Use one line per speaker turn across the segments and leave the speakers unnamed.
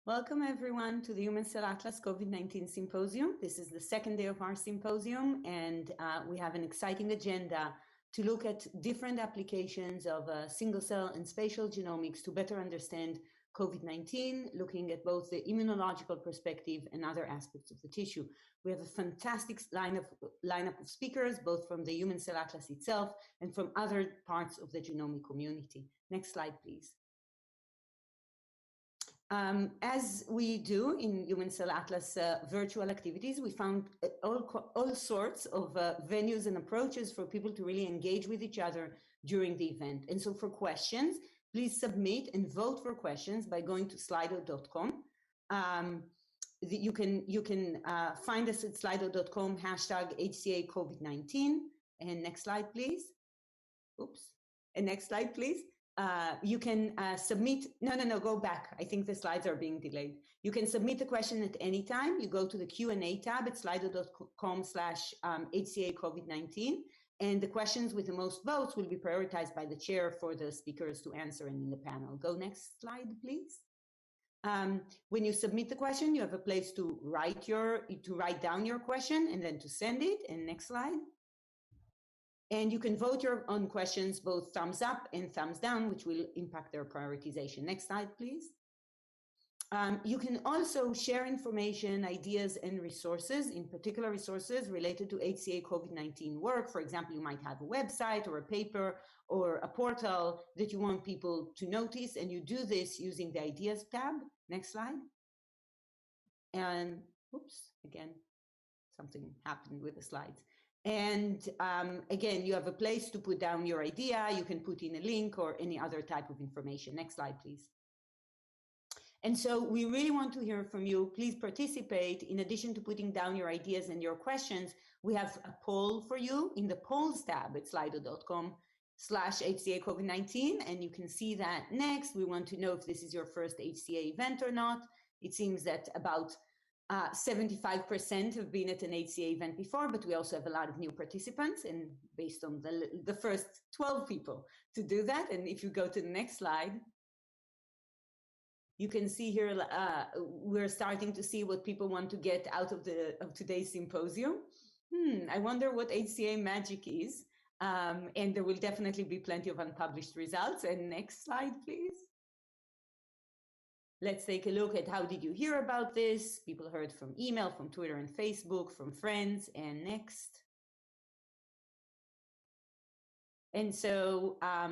Welcome everyone to the Human Cell Atlas COVID-19 Symposium. This is the second day of our symposium, and we have an exciting agenda to look at different applications of single cell and spatial genomics to better understand COVID-19, looking at both the immunological perspective and other aspects of the tissue. We have a fantastic lineup of speakers, both from the Human Cell Atlas itself and from other parts of the genomic community. Next slide, please. As we do in Human Cell Atlas virtual activities, we found all sorts of venues and approaches for people to really engage with each other during the event. And so for questions, please submit and vote for questions by going to slido.com. You can find us at slido.com, #HCA COVID-19. And next slide, please. Oops. And next slide, please. You can submit, no, go back. I think the slides are being delayed. You can submit the question at any time. You go to the Q&A tab at slido.com/HCA COVID-19, and the questions with the most votes will be prioritized by the chair for the speakers to answer and in the panel. Go next slide, please. When you submit the question, you have a place to write down your question and then to send it. And next slide. And you can vote your own questions, both thumbs up and thumbs down, which will impact their prioritization. Next slide, please. You can also share information, ideas, and resources, in particular resources related to HCA COVID-19 work. For example, you might have a website or a paper or a portal that you want people to notice, and you do this using the Ideas tab. Next slide. And oops, again, something happened with the slides. And again, you have a place to put down your idea. You can put in a link or any other type of information. Next slide, please. And so we really want to hear from you. Please participate. In addition to putting down your ideas and your questions, we have a poll for you in the polls tab at slido.com/HCA COVID-19. And you can see that next. We want to know if this is your first HCA event or not. It seems that about 75% have been at an HCA event before, but we also have a lot of new participants, and based on the first 12 people to do that. And if you go to the next slide, you can see here, we're starting to see what people want to get out of today's symposium. I wonder what HCA magic is. And there will definitely be plenty of unpublished results. And next slide, please. Let's take a look at how did you hear about this. People heard from email, from Twitter and Facebook, from friends, and next. And so I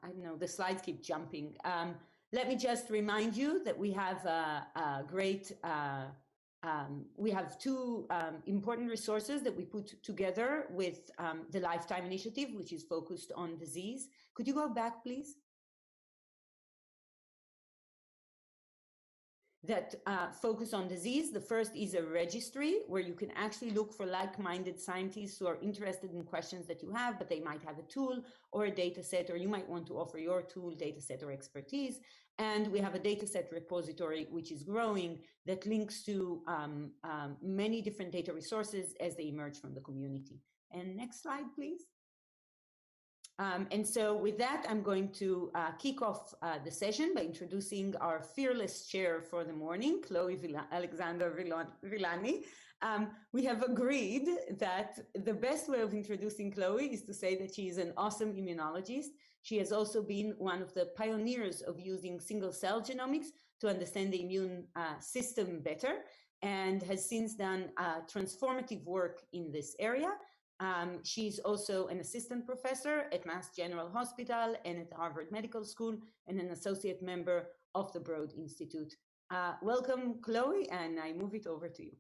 don't know, the slides keep jumping. Let me just remind you that we have we have two important resources that we put together with the Lifetime Initiative, which is focused on disease. Could you go back, please? That focus on disease. The first is a registry where you can actually look for like-minded scientists who are interested in questions that you have, but they might have a tool or a data set, or you might want to offer your tool, data set, or expertise. And we have a data set repository, which is growing, that links to many different data resources as they emerge from the community. And next slide, please. And so with that, I'm going to kick off the session by introducing our fearless chair for the morning, Chloe Alexander Villani. We have agreed that the best way of introducing Chloe is to say that she is an awesome immunologist. She has also been one of the pioneers of using single cell genomics to understand the immune system better, and has since done transformative work in this area. She's also an assistant professor at Mass General Hospital and at Harvard Medical School, and an associate member of the Broad Institute. Welcome, Chloe, and I move it over to you.